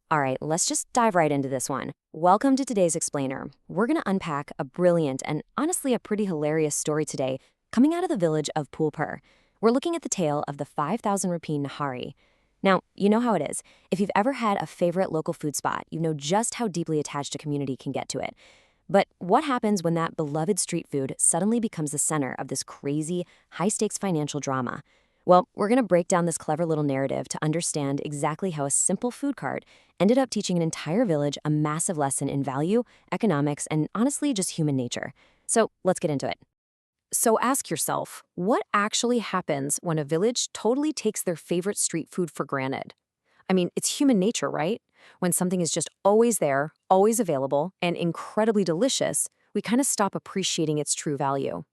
All right, let's just dive right into this one. Welcome to today's explainer. We're going to unpack a brilliant and honestly a pretty hilarious story today coming out of the village of Pulpur. We're looking at the tale of the 5,000 rupee Nihari. Now, you know how it is. If you've ever had a favorite local food spot, you know just how deeply attached a community can get to it. But what happens when that beloved street food suddenly becomes the center of this crazy, high-stakes financial drama? Well, we're going to break down this clever little narrative to understand exactly how a simple food cart ended up teaching an entire village a massive lesson in value, economics, and honestly, just human nature. So let's get into it. So ask yourself, what actually happens when a village totally takes their favorite street food for granted? I mean, it's human nature, right? When something is just always there, always available, and incredibly delicious, we kind of stop appreciating its true value.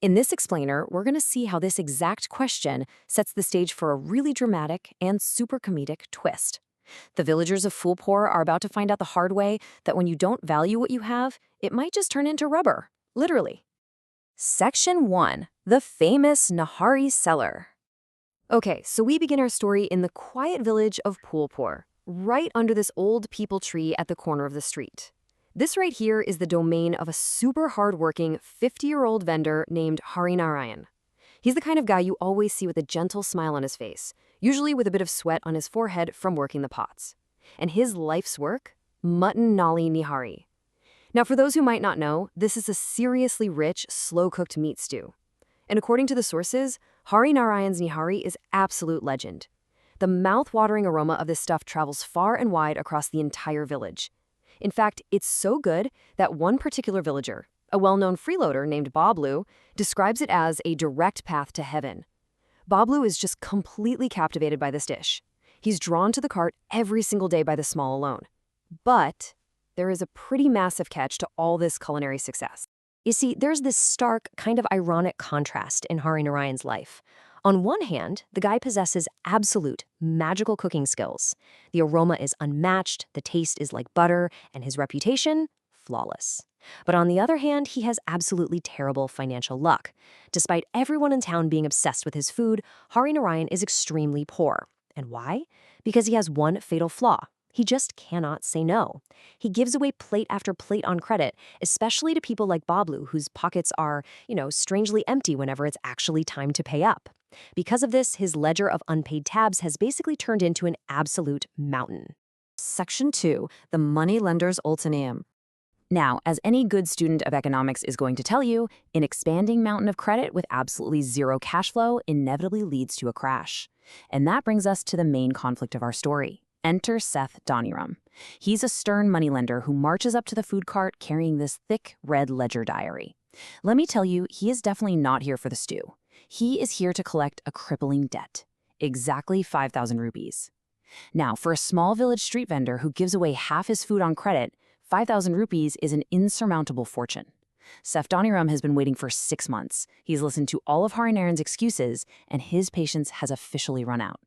In this explainer, we're going to see how this exact question sets the stage for a really dramatic and super comedic twist. The villagers of Phulpur are about to find out the hard way that when you don't value what you have, it might just turn into rubber, literally. Section 1. The famous Nihari Cellar. Okay, so we begin our story in the quiet village of Phulpur, right under this old peepal tree at the corner of the street. This right here is the domain of a super hardworking 50-year-old vendor named Harinarayan. He's the kind of guy you always see with a gentle smile on his face, usually with a bit of sweat on his forehead from working the pots. And his life's work? Mutton nali nihari. Now, for those who might not know, this is a seriously rich, slow-cooked meat stew. And according to the sources, Harinarayan's nihari is absolute legend. The mouth-watering aroma of this stuff travels far and wide across the entire village. In fact, it's so good that one particular villager, a well-known freeloader named Bablu, describes it as a direct path to heaven. Bablu is just completely captivated by this dish. He's drawn to the cart every single day by the smell alone. But there is a pretty massive catch to all this culinary success. You see, there's this stark, kind of ironic contrast in Harinarayan's life. On one hand, the guy possesses absolute, magical cooking skills. The aroma is unmatched, the taste is like butter, and his reputation? Flawless. But on the other hand, he has absolutely terrible financial luck. Despite everyone in town being obsessed with his food, Harinarayan is extremely poor. And why? Because he has one fatal flaw. He just cannot say no. He gives away plate after plate on credit, especially to people like Bablu, whose pockets are, strangely empty whenever it's actually time to pay up. Because of this, his ledger of unpaid tabs has basically turned into an absolute mountain. Section 2. The Moneylender's Ultimatum. Now, as any good student of economics is going to tell you, an expanding mountain of credit with absolutely zero cash flow inevitably leads to a crash. And that brings us to the main conflict of our story. Enter Seth Doniram. He's a stern moneylender who marches up to the food cart carrying this thick red ledger diary. Let me tell you, he is definitely not here for the stew. He is here to collect a crippling debt. Exactly 5,000 rupees. Now, for a small village street vendor who gives away half his food on credit, 5,000 rupees is an insurmountable fortune. Seth Doniram has been waiting for 6 months. He's listened to all of Harinarayan's excuses, and his patience has officially run out.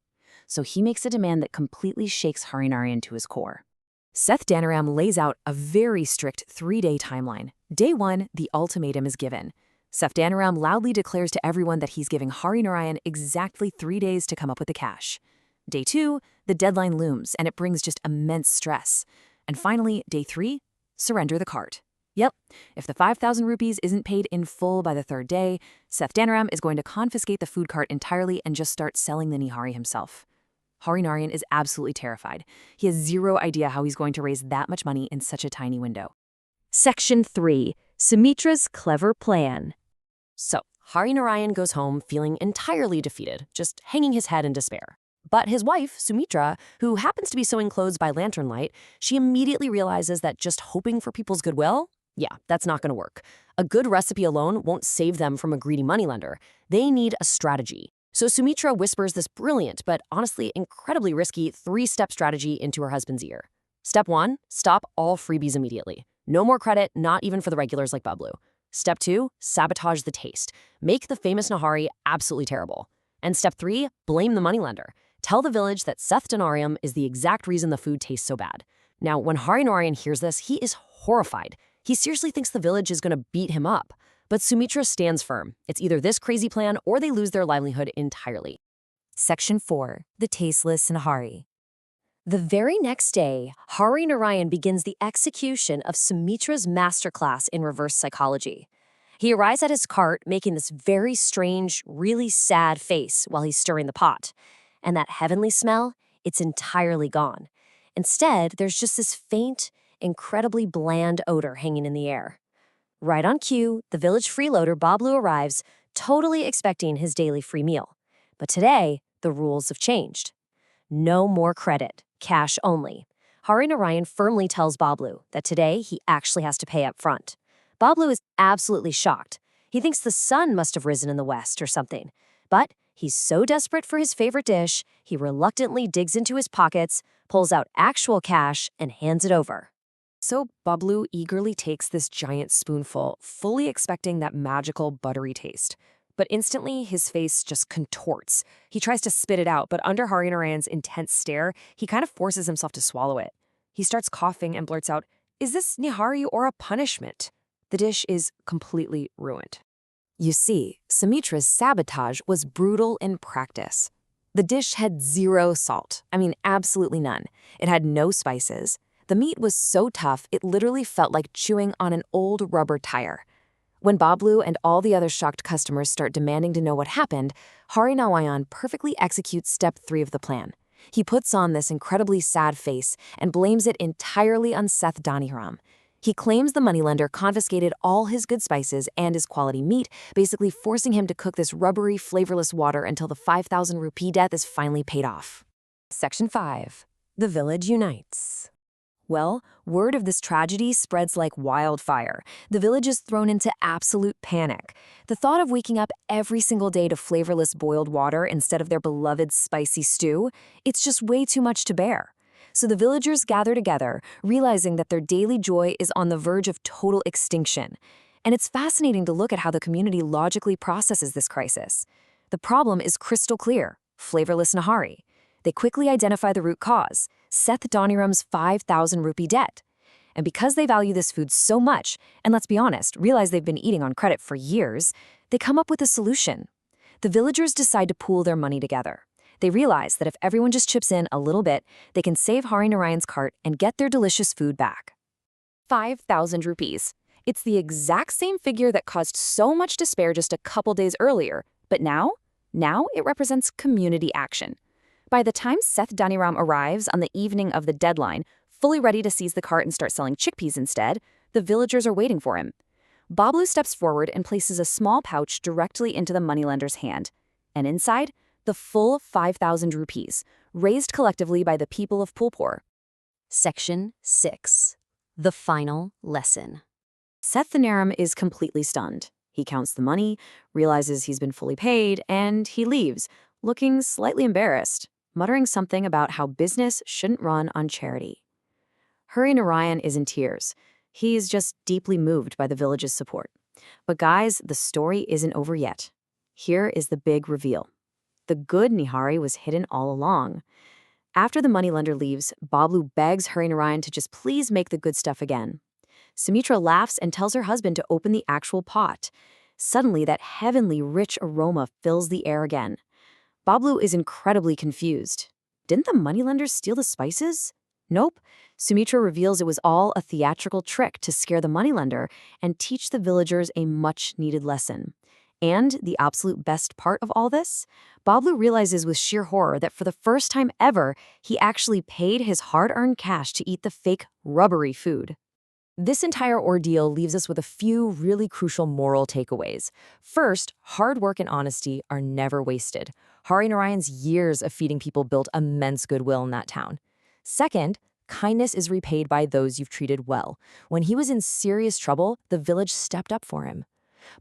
So he makes a demand that completely shakes Harinarayan to his core. Seth Doniram lays out a very strict 3-day timeline. Day 1, the ultimatum is given. Seth Doniram loudly declares to everyone that he's giving Harinarayan exactly 3 days to come up with the cash. Day 2, the deadline looms, and it brings just immense stress. And finally, day 3, surrender the cart. Yep, if the 5,000 rupees isn't paid in full by the 3rd day, Seth Doniram is going to confiscate the food cart entirely and just start selling the Nihari himself. Harinarayan is absolutely terrified. He has zero idea how he's going to raise that much money in such a tiny window. Section 3. Sumitra's Clever Plan. So, Harinarayan goes home feeling entirely defeated, just hanging his head in despair. But his wife, Sumitra, who happens to be sewing clothes by lantern light, she immediately realizes that just hoping for people's goodwill? Yeah, that's not going to work. A good recipe alone won't save them from a greedy moneylender. They need a strategy. So Sumitra whispers this brilliant, but honestly incredibly risky 3-step strategy into her husband's ear. Step 1, stop all freebies immediately. No more credit, not even for the regulars like Bablu. Step 2, sabotage the taste. Make the famous Nihari absolutely terrible. And step 3, blame the moneylender. Tell the village that Seth Doniram is the exact reason the food tastes so bad. Now, when Harinarayan hears this, he is horrified. He seriously thinks the village is going to beat him up. But Sumitra stands firm. It's either this crazy plan or they lose their livelihood entirely. Section 4. The Tasteless Nihari. The very next day, Hari Narayan begins the execution of Sumitra's masterclass in reverse psychology. He arrives at his cart making this very strange, really sad face while he's stirring the pot. And that heavenly smell, it's entirely gone. Instead, there's just this faint, incredibly bland odor hanging in the air. Right on cue, the village freeloader Bablu arrives, totally expecting his daily free meal. But today, the rules have changed. No more credit, cash only. Hari Narayan firmly tells Bablu that today he actually has to pay up front. Bablu is absolutely shocked. He thinks the sun must have risen in the west or something. But he's so desperate for his favorite dish, he reluctantly digs into his pockets, pulls out actual cash, and hands it over. So Bablu eagerly takes this giant spoonful, fully expecting that magical buttery taste. But instantly, his face just contorts. He tries to spit it out, but under Hari Narayan's intense stare, he kind of forces himself to swallow it. He starts coughing and blurts out, "Is this Nihari or a punishment?" The dish is completely ruined. You see, Sumitra's sabotage was brutal in practice. The dish had zero salt. I mean, absolutely none. It had no spices. The meat was so tough, it literally felt like chewing on an old rubber tire. When Bablu and all the other shocked customers start demanding to know what happened, Hari Narayan perfectly executes step 3 of the plan. He puts on this incredibly sad face and blames it entirely on Seth Dhaniram. He claims the moneylender confiscated all his good spices and his quality meat, basically forcing him to cook this rubbery, flavorless water until the 5,000 rupee debt is finally paid off. Section 5. The village unites. Well, word of this tragedy spreads like wildfire. The village is thrown into absolute panic. The thought of waking up every single day to flavorless boiled water instead of their beloved spicy stew, it's just way too much to bear. So the villagers gather together, realizing that their daily joy is on the verge of total extinction. And it's fascinating to look at how the community logically processes this crisis. The problem is crystal clear: flavorless Nihari. They quickly identify the root cause: Seth Dhaniram's 5,000 rupee debt. And because they value this food so much, and let's be honest, realize they've been eating on credit for years, they come up with a solution. The villagers decide to pool their money together. They realize that if everyone just chips in a little bit, they can save Hari Narayan's cart and get their delicious food back. 5,000 rupees. It's the exact same figure that caused so much despair just a couple days earlier, but now it represents community action. By the time Seth Dhaniram arrives on the evening of the deadline, fully ready to seize the cart and start selling chickpeas instead, the villagers are waiting for him. Bablu steps forward and places a small pouch directly into the moneylender's hand. And inside, the full 5,000 rupees, raised collectively by the people of Phulpur. Section 6. The final lesson. Seth Dhaniram is completely stunned. He counts the money, realizes he's been fully paid, and he leaves, looking slightly embarrassed, muttering something about how business shouldn't run on charity. Hari Narayan is in tears. He is just deeply moved by the village's support. But guys, the story isn't over yet. Here is the big reveal. The good Nihari was hidden all along. After the moneylender leaves, Bablu begs Hari Narayan to just please make the good stuff again. Sumitra laughs and tells her husband to open the actual pot. Suddenly, that heavenly rich aroma fills the air again. Bablu is incredibly confused. Didn't the moneylender steal the spices? Nope. Sumitra reveals it was all a theatrical trick to scare the moneylender and teach the villagers a much-needed lesson. And the absolute best part of all this? Bablu realizes with sheer horror that for the first time ever, he actually paid his hard-earned cash to eat the fake, rubbery food. This entire ordeal leaves us with a few really crucial moral takeaways. First, hard work and honesty are never wasted. Hari Narayan's years of feeding people built immense goodwill in that town. Second, kindness is repaid by those you've treated well. When he was in serious trouble, the village stepped up for him.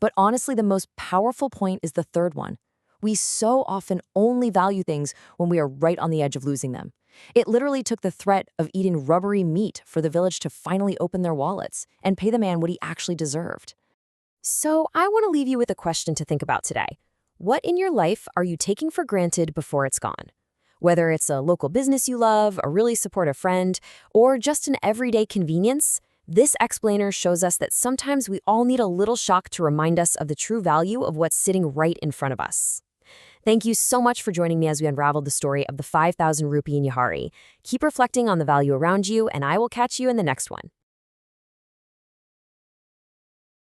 But honestly, the most powerful point is the third one. We so often only value things when we are right on the edge of losing them. It literally took the threat of eating rubbery meat for the village to finally open their wallets and pay the man what he actually deserved. So I want to leave you with a question to think about today. What in your life are you taking for granted before it's gone? Whether it's a local business you love, a really supportive friend, or just an everyday convenience, this explainer shows us that sometimes we all need a little shock to remind us of the true value of what's sitting right in front of us. Thank you so much for joining me as we unraveled the story of the 5,000 rupee in Nihari. Keep reflecting on the value around you, and I will catch you in the next one.